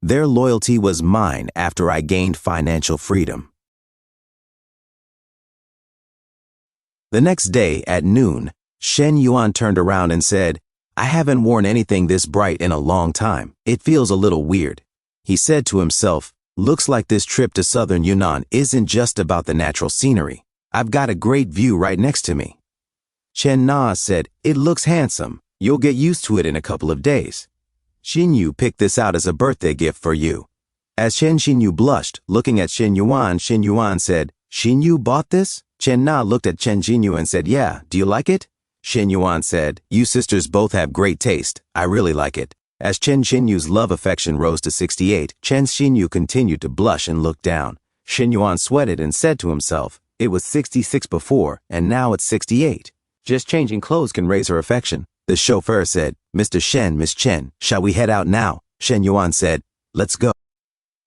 Their loyalty was mine after I gained financial freedom. The next day at noon, Shen Yuan turned around and said, I haven't worn anything this bright in a long time. It feels a little weird. He said to himself, looks like this trip to southern Yunnan isn't just about the natural scenery. I've got a great view right next to me. Chen Na said, it looks handsome. You'll get used to it in a couple of days. Xinyu picked this out as a birthday gift for you. As Chen Xinyu blushed, looking at Shen Yuan said, Xinyu bought this? Chen Na looked at Chen Xinyu and said, yeah, do you like it? Shen Yuan said, you sisters both have great taste. I really like it. As Chen Xinyu's love affection rose to 68, Chen Xinyu continued to blush and look down. Shen Yuan sweated and said to himself, it was 66 before, and now it's 68. Just changing clothes can raise her affection. The chauffeur said, Mr. Shen, Miss Chen, shall we head out now? Shen Yuan said, let's go.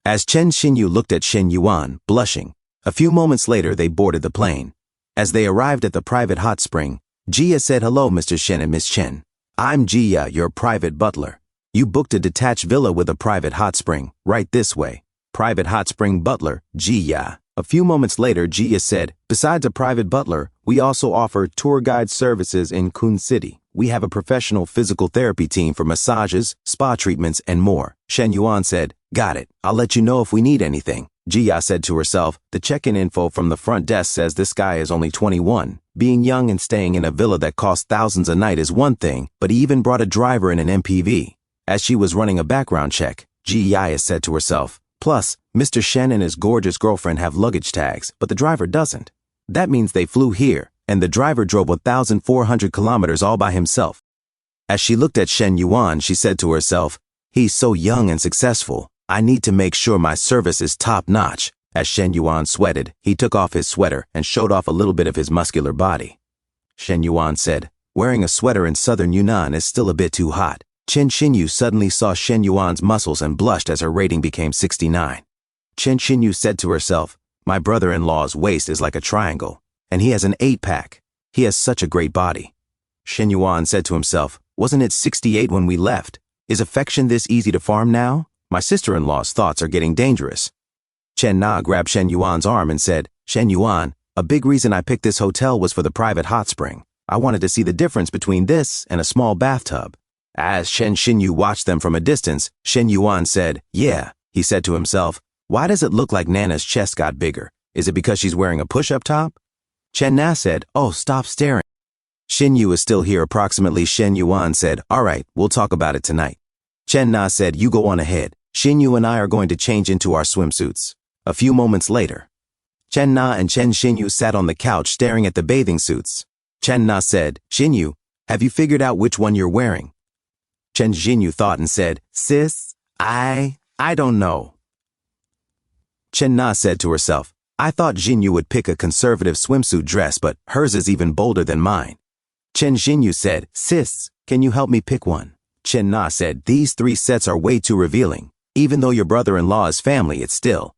As Chen Xinyu looked at Shen Yuan, blushing, a few moments later they boarded the plane. As they arrived at the private hot spring, Jia said, hello, Mr. Shen and Miss Chen. I'm Jia, your private butler. You booked a detached villa with a private hot spring, right this way. Private hot spring butler, Jia. A few moments later, Jia said, besides a private butler, we also offer tour guide services in Kun City. We have a professional physical therapy team for massages, spa treatments, and more. Shen Yuan said, got it. I'll let you know if we need anything. Jia said to herself, the check-in info from the front desk says this guy is only 21. Being young and staying in a villa that costs thousands a night is one thing, but he even brought a driver in an MPV. As she was running a background check, Jia said to herself, plus, Mr. Shen and his gorgeous girlfriend have luggage tags, but the driver doesn't. That means they flew here, and the driver drove 1,400 kilometers all by himself. As she looked at Shen Yuan, she said to herself, he's so young and successful. I need to make sure my service is top-notch. As Shen Yuan sweated, he took off his sweater and showed off a little bit of his muscular body. Shen Yuan said, wearing a sweater in southern Yunnan is still a bit too hot. Chen Xinyu suddenly saw Shen Yuan's muscles and blushed as her rating became 69. Chen Xinyu said to herself, my brother-in-law's waist is like a triangle, and he has an 8-pack. He has such a great body. Shen Yuan said to himself, wasn't it 68 when we left? Is affection this easy to farm now? My sister-in-law's thoughts are getting dangerous. Chen Na grabbed Shen Yuan's arm and said, Shen Yuan, a big reason I picked this hotel was for the private hot spring. I wanted to see the difference between this and a small bathtub. As Chen Xinyu watched them from a distance, Shen Yuan said, yeah. He said to himself, why does it look like Nana's chest got bigger? Is it because she's wearing a push-up top? Chen Na said, oh, stop staring. Xinyu is still here approximately. Shen Yuan said, all right, we'll talk about it tonight. Chen Na said, you go on ahead. Xinyu and I are going to change into our swimsuits. A few moments later, Chen Na and Chen Xinyu sat on the couch staring at the bathing suits. Chen Na said, Xinyu, have you figured out which one you're wearing? Chen Xinyu thought and said, sis, I don't know. Chen Na said to herself, I thought Xinyu would pick a conservative swimsuit dress, but hers is even bolder than mine. Chen Xinyu said, sis, can you help me pick one? Chen Na said, these 3 sets are way too revealing. Even though your brother-in-law is family, it's still.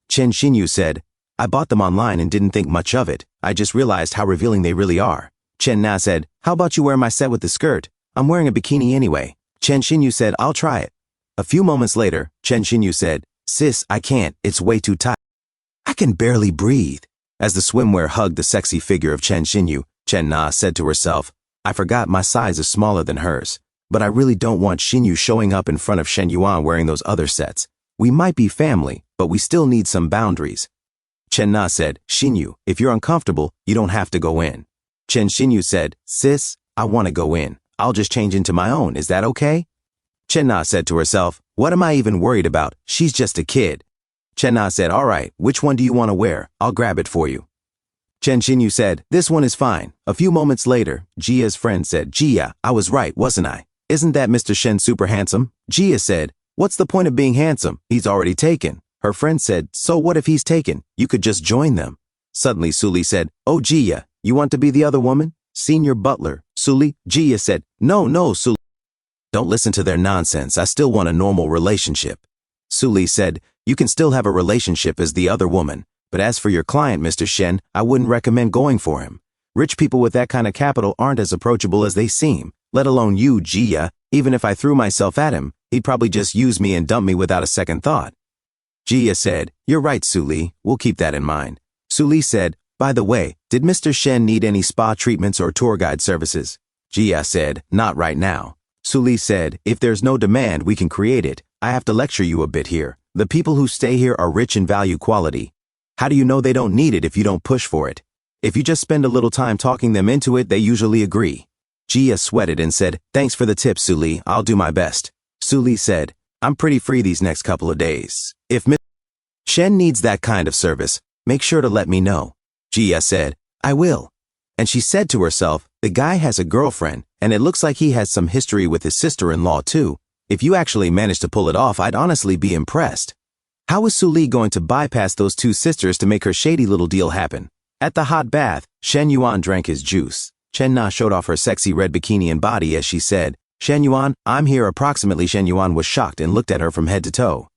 Chen Xinyu said, I bought them online and didn't think much of it. I just realized how revealing they really are. Chen Na said, how about you wear my set with the skirt? I'm wearing a bikini anyway. Chen Xinyu said, I'll try it. A few moments later, Chen Xinyu said, sis, I can't. It's way too tight. I can barely breathe. As the swimwear hugged the sexy figure of Chen Xinyu, Chen Na said to herself, I forgot my size is smaller than hers. But I really don't want Xinyu showing up in front of Shen Yuan wearing those other sets. We might be family, but we still need some boundaries. Chen Na said, Xinyu, if you're uncomfortable, you don't have to go in. Chen Xinyu said, sis, I want to go in. I'll just change into my own. Is that okay? Chen Na said to herself, what am I even worried about? She's just a kid. Chen Na said, all right, which one do you want to wear? I'll grab it for you. Chen Xinyu said, this one is fine. A few moments later, Jia's friend said, Jia, I was right, wasn't I? Isn't that Mr. Shen super handsome? Jia said, what's the point of being handsome? He's already taken. Her friend said, so what if he's taken? You could just join them. Suddenly, Suli said, oh, Jia, you want to be the other woman? Senior butler. Suli, Jia said, no, Suli. Don't listen to their nonsense. I still want a normal relationship. Suli said, you can still have a relationship as the other woman. But as for your client, Mr. Shen, I wouldn't recommend going for him. Rich people with that kind of capital aren't as approachable as they seem. Let alone you, Jia. Even if I threw myself at him, He'd probably just use me and dump me without a second thought. Jia said, "You're right, Suli. We'll keep that in mind." Suli said, "By the way, did Mr. Shen need any spa treatments or tour guide services?" Jia said, "Not right now." Suli said, "If there's no demand, we can create it. I have to lecture you a bit here. The people who stay here are rich in value quality. How do you know they don't need it if you don't push for it? If you just spend a little time talking them into it, they usually agree." Jia sweated and said, "Thanks for the tip, Suli. I'll do my best." Suli said, "I'm pretty free these next couple of days. If Mr. Shen needs that kind of service, make sure to let me know." Jia said, "I will." And she said to herself, "The guy has a girlfriend, and it looks like he has some history with his sister-in-law too. If you actually manage to pull it off, I'd honestly be impressed." How is Suli going to bypass those two sisters to make her shady little deal happen? At the hot bath, Shen Yuan drank his juice. Chen Na showed off her sexy red bikini and body as she said, "Shen Yuan, I'm here." Approximately, Shen Yuan was shocked and looked at her from head to toe.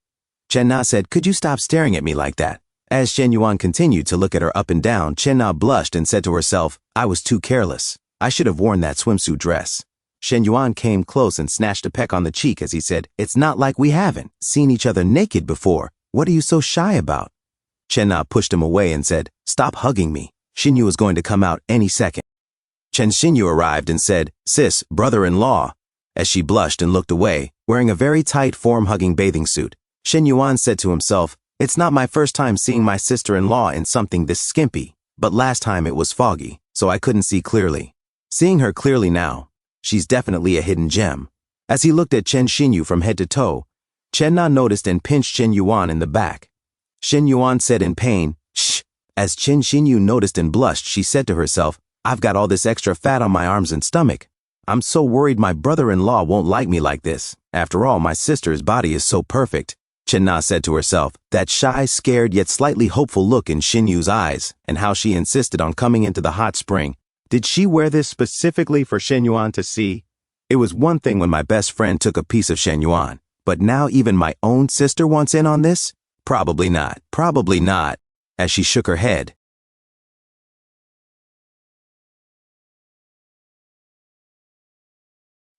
Chen Na said, "Could you stop staring at me like that?" As Shen Yuan continued to look at her up and down, Chen Na blushed and said to herself, "I was too careless. I should have worn that swimsuit dress." Shen Yuan came close and snatched a peck on the cheek as he said, "It's not like we haven't seen each other naked before. What are you so shy about?" Chen Na pushed him away and said, "Stop hugging me. Xinyu is going to come out any second." Chen Xinyu arrived and said, "Sis, brother-in-law." As she blushed and looked away, wearing a very tight form-hugging bathing suit, Shen Yuan said to himself, "It's not my first time seeing my sister-in-law in something this skimpy, but last time it was foggy, so I couldn't see clearly. Seeing her clearly now, she's definitely a hidden gem." As he looked at Chen Xinyu from head to toe, Chen Na noticed and pinched Shen Yuan in the back. Shen Yuan said in pain, "Shh." As Chen Xinyu noticed and blushed, she said to herself, "I've got all this extra fat on my arms and stomach. I'm so worried my brother-in-law won't like me like this. After all, my sister's body is so perfect." Chen Na said to herself, that shy, scared, yet slightly hopeful look in Xinyu's eyes, and how she insisted on coming into the hot spring. Did she wear this specifically for Shen Yuan to see? It was one thing when my best friend took a piece of Shen Yuan, but now even my own sister wants in on this? Probably not. Probably not. As she shook her head.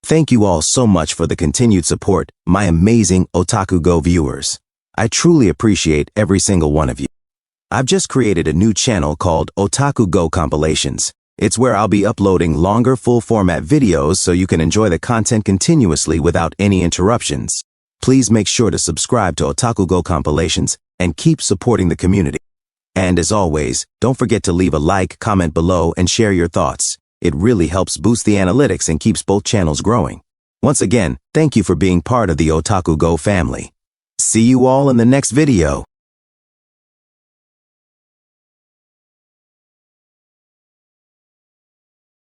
Thank you all so much for the continued support, my amazing OtakuGo viewers. I truly appreciate every single one of you. I've just created a new channel called OtakuGo Compilations. It's where I'll be uploading longer full-format videos so you can enjoy the content continuously without any interruptions. Please make sure to subscribe to OtakuGo Compilations and keep supporting the community. And as always, don't forget to leave a like, comment below, and share your thoughts. It really helps boost the analytics and keeps both channels growing. Once again, thank you for being part of the OtakuGo family. See you all in the next video.